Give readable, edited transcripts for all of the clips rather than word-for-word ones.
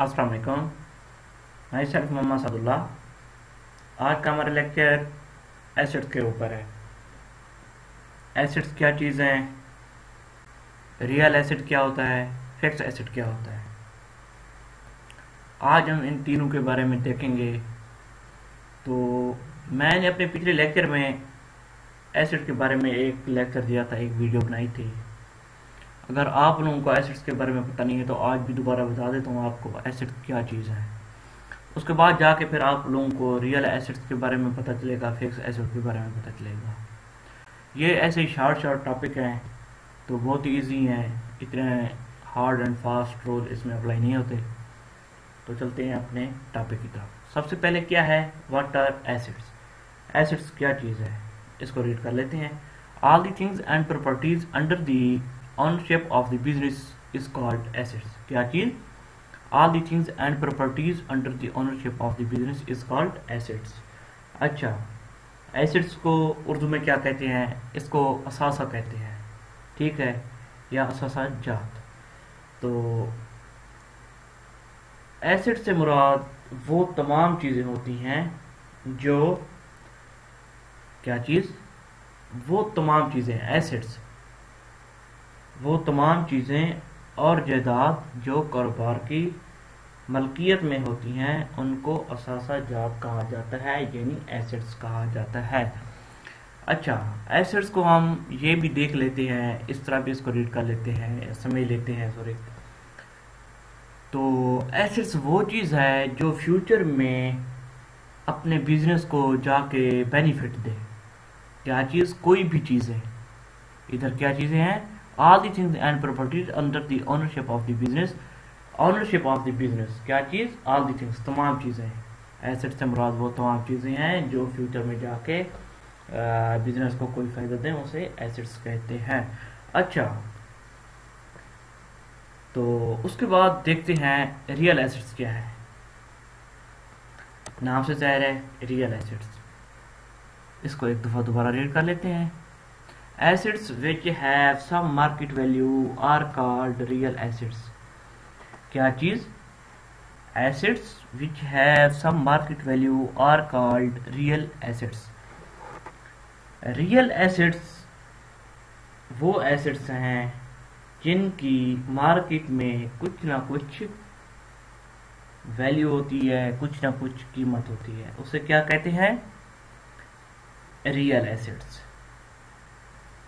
अस्सलाम वालेकुम। मैं शेख मोहम्मद सादुल्लाह। आज का हमारा लेक्चर एसिड्स के ऊपर है। एसिड्स क्या चीज़ हैं, रियल एसिड क्या होता है, फिक्स एसिड क्या होता है। आज हम इन तीनों के बारे में देखेंगे। तो मैंने अपने पिछले लेक्चर में एसिड के बारे में एक लेक्चर दिया था, एक वीडियो बनाई थी। अगर आप लोगों को एसिड्स के बारे में पता नहीं है तो आज भी दोबारा बता देता हूँ आपको एसिड क्या चीज़ है। उसके बाद जाके फिर आप लोगों को रियल एसिड्स के बारे में पता चलेगा, फिक्स एसिड के बारे में पता चलेगा। ये ऐसे शॉर्ट टॉपिक हैं तो बहुत ईजी हैं, इतने हार्ड एंड फास्ट रूल इसमें अप्लाई नहीं होते। तो चलते हैं अपने टॉपिक की तरफ। सबसे पहले क्या है, व्हाट आर एसिड्स। एसिड्स क्या चीज़ है, इसको रीड कर लेते हैं। All the things and properties under the ownership of the business is called assets. क्या चीज़, all the things and properties under the ownership of the business is called assets. अच्छा, एसिड्स को उर्दू में क्या कहते हैं, इसको असासा कहते हैं, ठीक है, या असासा जात। तो एसिड से मुराद वो तमाम चीज़ें होती हैं जो, क्या चीज़, वो तमाम चीज़ें, एसिड्स वो तमाम चीज़ें और जायदाद जो कारोबार की मलकियत में होती हैं उनको असासा जात कहा जाता है, यानी एसिड्स कहा जाता है। अच्छा, एसिड्स को हम ये भी देख लेते हैं, इस तरह भी इसको रीड कर लेते हैं, समझ लेते हैं, सॉरी। तो एसिड्स वो चीज़ है जो फ्यूचर में अपने बिजनेस को जाके बेनिफिट दे। क्या चीज़, कोई भी चीज़ है, इधर क्या चीज़ें हैं, all the things and properties under the ownership of the business. Ownership of the business क्या चीज़, ऑल द थिंग्स तमाम चीज़ें। एसिड से मुराद वो तमाम चीज़ें हैं जो फ्यूचर में जाके बिजनेस को कोई फायदा दें, उसे एसिड्स कहते हैं। अच्छा, तो उसके बाद देखते हैं रियल एसिड्स क्या है। नाम से जाहिर है रियल एसिड्स। इसको एक दफ़ा दोबारा रीड कर लेते हैं। Assets which have some market value are called real assets. क्या चीज़, assets which have some market value are called real assets. Real acids वो एसिड्स हैं जिनकी मार्केट में कुछ ना कुछ वैल्यू होती है, कुछ ना कुछ कीमत होती है, उसे क्या कहते हैं, रियल एसिड्स,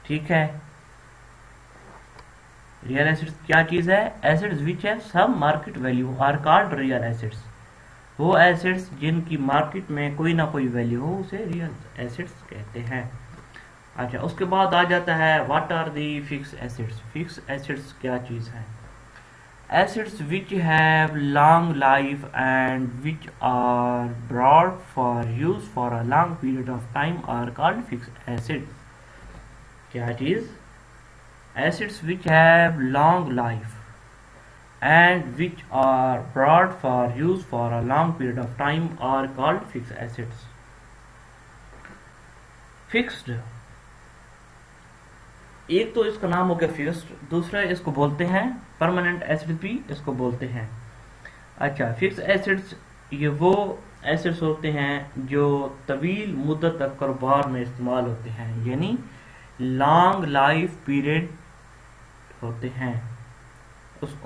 ठीक है। रियल एसिड्स क्या चीज़ है, acids which have some market value are called real acids. वो एसिड्स जिनकी मार्केट में कोई ना कोई वैल्यू हो उसे रियल एसिड्स कहते हैं। अच्छा, उसके बाद आ जाता है what are the fix assets. Fix assets क्या चीज़ है, acids which have long life and which are brought for use for a long period of time are called fix asset. क्या चीज़, assets which have long life and which are brought for use for a long period of time are called fixed acids. Fixed, एक तो इसका नाम हो गया fixed, दूसरा इसको बोलते हैं परमानेंट एसिड भी इसको बोलते हैं। अच्छा, फिक्स एसिड्स ये वो एसिड्स होते हैं जो तवील मुद्दत तक कारोबार में इस्तेमाल होते हैं, यानी लॉन्ग लाइफ पीरियड होते हैं,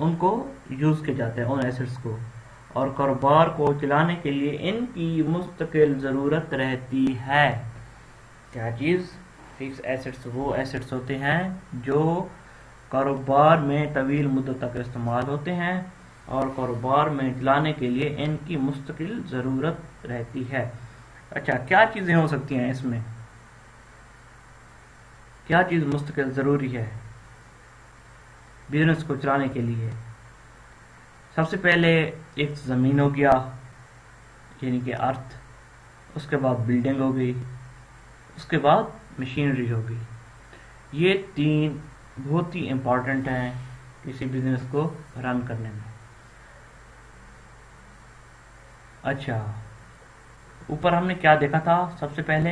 उनको यूज़ किया जाता है उन एसिड्स को, और कारोबार को चलाने के लिए इनकी मुस्तकिल ज़रूरत रहती है। क्या चीज़, फिक्स एसिड्स वो एसिड्स होते हैं जो कारोबार में तवील मुद्दत तक इस्तेमाल होते हैं और कारोबार में चलाने के लिए इनकी मुस्तकिल ज़रूरत रहती है। अच्छा, क्या चीज़ें हो सकती हैं इसमें, क्या चीज़ मुस्तकिल ज़रूरी है बिजनेस को चलाने के लिए। सबसे पहले एक ज़मीन हो गया, यानी कि अर्थ, उसके बाद बिल्डिंग हो गई, उसके बाद मशीनरी हो गई। ये तीन बहुत ही इम्पॉर्टेंट हैं किसी बिजनेस को रन करने में। अच्छा, ऊपर हमने क्या देखा था, सबसे पहले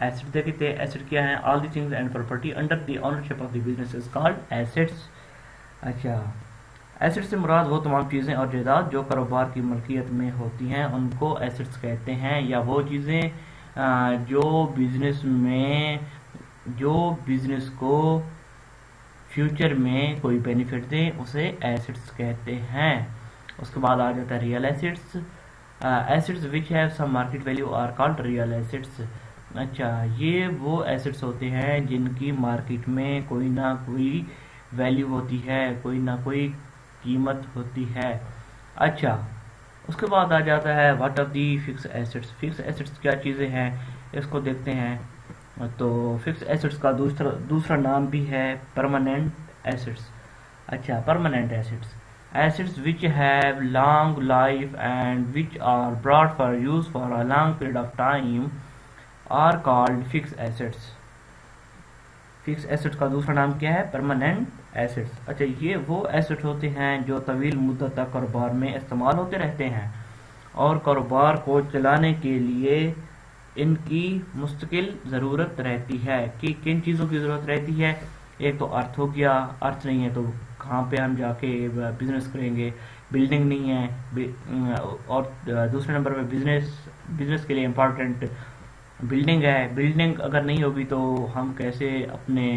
एसिड देखे थे। एसिड क्या है, all the things and property under the ownership of the business is called assets. अच्छा, एसेट से मुराद वो तमाम चीज़ें और जायदाद जो कारोबार की मलकियत में होती हैं उनको एसेट्स कहते हैं, या वो चीज़ें जो बिजनेस को फ्यूचर में कोई बेनिफिट दे उसे एसेट्स कहते हैं। उसके बाद आ जाता है real assets. Assets which have some market value are called real assets. अच्छा, ये वो एसेट्स होते हैं जिनकी मार्केट में कोई ना कोई वैल्यू होती है, कोई ना कोई कीमत होती है। अच्छा, उसके बाद आ जाता है what are the fix assets. Fix assets क्या चीज़ें हैं इसको देखते हैं। तो फिक्स एसेट्स का दूसरा नाम भी है परमानेंट एसेट्स। अच्छा, permanent assets, assets which have long life and which are brought for use for a long period of time are called fix assets. Fix asset का दूसरा नाम क्या है? Permanent assets. अच्छा, ये वो एसेट होते हैं जो तवील मुद्दत तक कारोबार में इस्तेमाल होते रहते हैं और कारोबार को चलाने के लिए इनकी मुस्तकिल ज़रूरत रहती है। कि किन चीज़ों की ज़रूरत रहती है? एक तो अर्थ हो गया, अर्थ नहीं है तो कहाँ पे हम जाके बिजनेस करेंगे, बिल्डिंग नहीं है, और दूसरे नंबर पे बिजनेस के लिए इम्पोर्टेंट बिल्डिंग है। बिल्डिंग अगर नहीं होगी तो हम कैसे अपने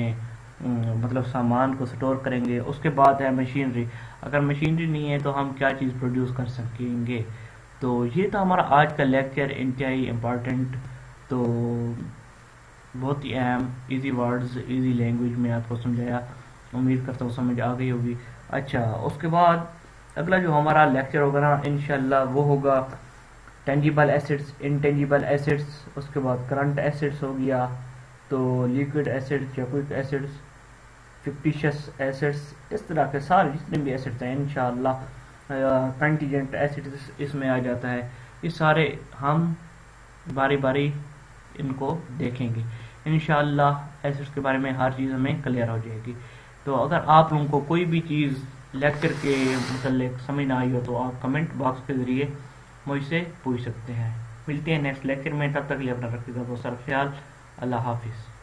मतलब सामान को स्टोर करेंगे। उसके बाद है मशीनरी, अगर मशीनरी नहीं है तो हम क्या चीज़ प्रोड्यूस कर सकेंगे। तो ये था हमारा आज का लेक्चर, इंतहाई इम्पॉर्टेंट, तो बहुत ही अहम, इजी वर्ड्स, इजी लैंग्वेज में आपको समझाया। उम्मीद करता हूँ समझ आ गई होगी। अच्छा, उसके बाद अगला जो हमारा लेक्चर होगा ना इंशाल्लाह वो होगा टेंजिबल एसेट्स, इनटेंजिबल एसेट्स। उसके बाद करंट एसेट्स हो गया, तो लिक्विड एसेट्स या क्विक एसेट्स, फिक्टिशियस एसेट्स, इस तरह के सारे जितने भी एसेट्स हैं इंशाल्लाह, कंटीजेंट एसेट्स इसमें आ जाता है। ये सारे हम बारी बारी इनको देखेंगे इंशाल्लाह। एसेट्स के बारे में हर चीज़ हमें क्लियर हो जाएगी। तो अगर आप लोगों को कोई भी चीज़ लेक्चर के मतलब समझ ना आई हो तो आप कमेंट बॉक्स के ज़रिए मुझसे पूछ सकते हैं। मिलते हैं नेक्स्ट लेक्चर में, तब तक के लिए अपना रखिएगा बहुत सारा ख्याल। अल्लाह हाफिज़।